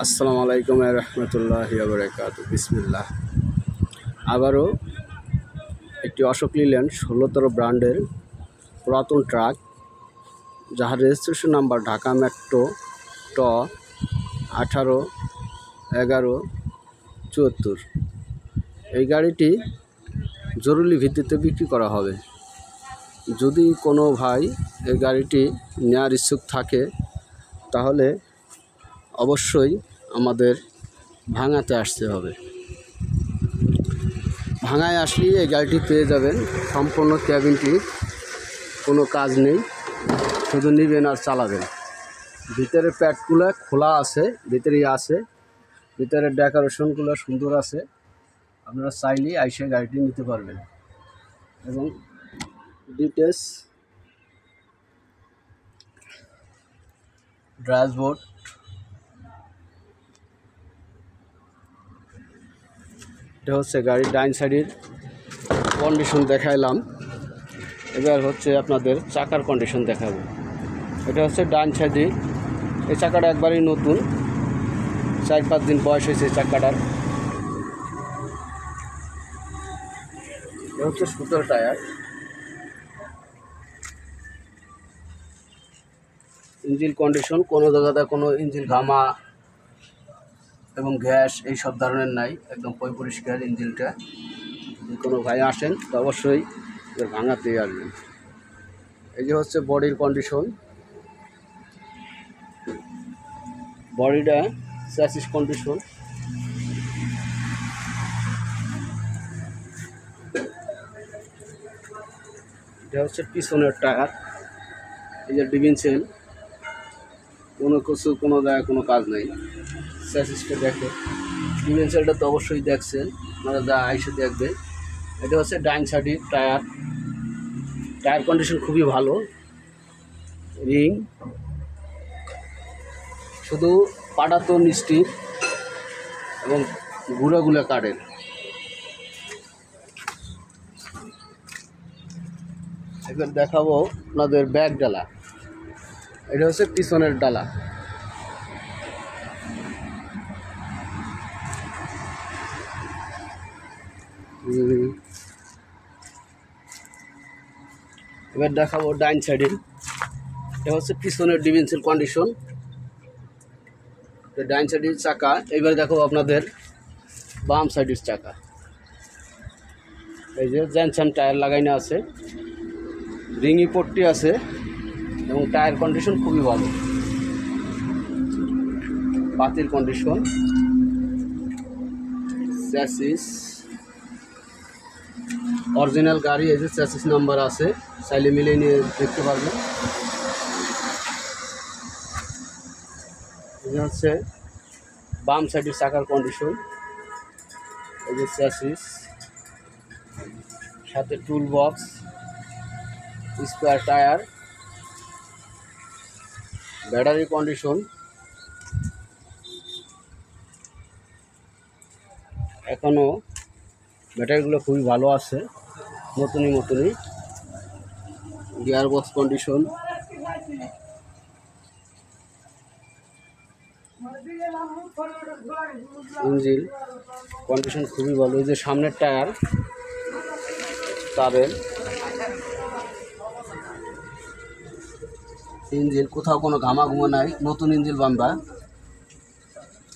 আসসালামু আলাইকুম রহমতুল্লাহি ওয়া বারাকাতুহু। বিসমিল্লাহ। আবারও একটি অশোক লিল্যান্ড 16তর ব্র্যান্ডের পুরাতন ট্রাক, যার রেজিস্ট্রেশন নাম্বার ঢাকা মেট্রো ট 181174। এই গাড়িটি জরুরি ভিত্তিতে বিক্রি করা হবে। যদি কোনো ভাই এই গাড়িটি নেওয়ার ইচ্ছুক থাকে তাহলে অবশ্যই আমাদের ভাঙাতে আসতে হবে। ভাঙায় আসলে এই গাড়িটি পেয়ে যাবেন। সম্পূর্ণ ক্যাবিনটি কোনো কাজ নেই, শুধু নেবেন আর চালাবেন। ভিতরে প্যাডগুলো খোলা আছে, ভিতরেই আছে, ভিতরের ডেকোরেশনগুলো সুন্দর আছে। আপনারা চাইলেই আইসে গাড়িটি নিতে পারবেন। এবং ডিটেলস ড্যাশবোর্ড, এটা হচ্ছে গাড়ির ডাইন সাইডের কন্ডিশন দেখাইলাম। এবার হচ্ছে আপনাদের চাকার কন্ডিশন দেখাবো। এটা হচ্ছে ডাইন সাইডে, এই চাকাটা একবারই নতুন, 4-5 দিন বয়স হয়েছে চাকাটার। এটা হচ্ছে 17 টায়ার। ইঞ্জিন কন্ডিশন, কোনো জায়গাতে কোনো ইঞ্জিন ঘামা এবং গ্যাস এই সব ধরনের নাই, একদম পরিষ্কার ইঞ্জিনটা। যদি কোনো ভাই আসেন তো অবশ্যই ভাঙাতেই আসবেন। এই যে হচ্ছে বডির কন্ডিশন, বডিটা চ্যাসিস কন্ডিশন। এটা হচ্ছে পিছনের টায়ার। এই যে ডিভিনসেল, কোনো জায়গায় কোনো কাজ নেই। চ্যাসিসটা দেখে, ডিভিনসেলটা তো অবশ্যই দেখছেন, আপনারা যা আইসে দেখবে। এটা হচ্ছে ডাইন সাইডের টায়ার। টায়ার কন্ডিশন খুবই ভালো। রিং শুধু পাটাতো নিস্টির এবং গুঁড়ো কাঠের। এবার দেখাবো আপনাদের ব্যাক ডালা। এটা হচ্ছে পিছনের ডালা। এবার দেখাবো ডাইন সাইডের। এটা হচ্ছে পিছনের ডিভিনসেল কন্ডিশন, ডাইন সাইডের চাকা। এবার দেখাবো আপনাদের বাম সাইডের চাকা। এই যে জনসন টায়ার লাগাইনা আছে, রিংই পট্টি আছে এবং টায়ার কন্ডিশন খুবই ভালো। পাতির কন্ডিশন, চ্যাসিস অরিজিনাল গাড়ি। এই যে চ্যাসিস নাম্বার আছে, চাইলে মিলিয়ে নিয়ে দেখতে পারবেন। এই হচ্ছে বাম সাইডের চাকার কন্ডিশন। এই যে চ্যাসিস, সাথে tool box, spare tyre, battery condition এখনও ব্যাটারিগুলো খুবই ভালো আছে, নতুনই। Gear box condition, engine condition খুবই ভালো। এই যে সামনের টায়ার তারের, ইঞ্জিন কোথাও কোনো ঘামা নাই, নতুন ইঞ্জিন বাম্বা,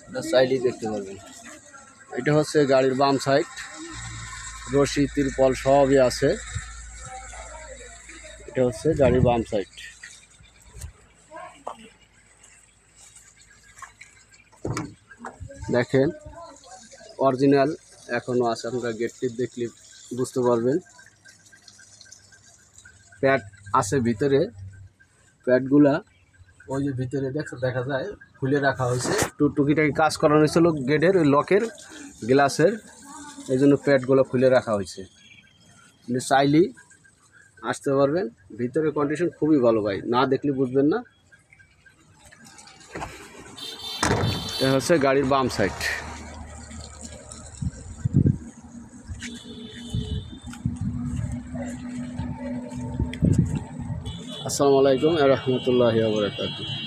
এটা চাইলেই দেখতে পারবেন। এটা হচ্ছে গাড়ির বাম সাইড, রশি তিরপল সবই আছে। এটা হচ্ছে গাড়ির বাম সাইড। দেখেন অরিজিনাল এখনও আছে, আপনারা গেটটি দেখলে বুঝতে পারবেন। প্যাড আছে ভিতরে, প্যাডগুলা ওই যে ভিতরে দেখা যায় খুলে রাখা হয়েছে। টুকিটাকি কাজ করানো হয়েছিল গেটের, ওই লকের গ্লাসের, এই জন্য প্যাডগুলো খুলে রাখা হয়েছে। আপনি চাইলেই আসতে পারবেন। ভিতরে কন্ডিশন খুবই ভালো ভাই, না দেখলে বুঝবেন না। এটা হচ্ছে গাড়ির বাম সাইড। আসসালামু আলাইকুম রহমতুল্লাহি ওয়া বারাকাতুহু।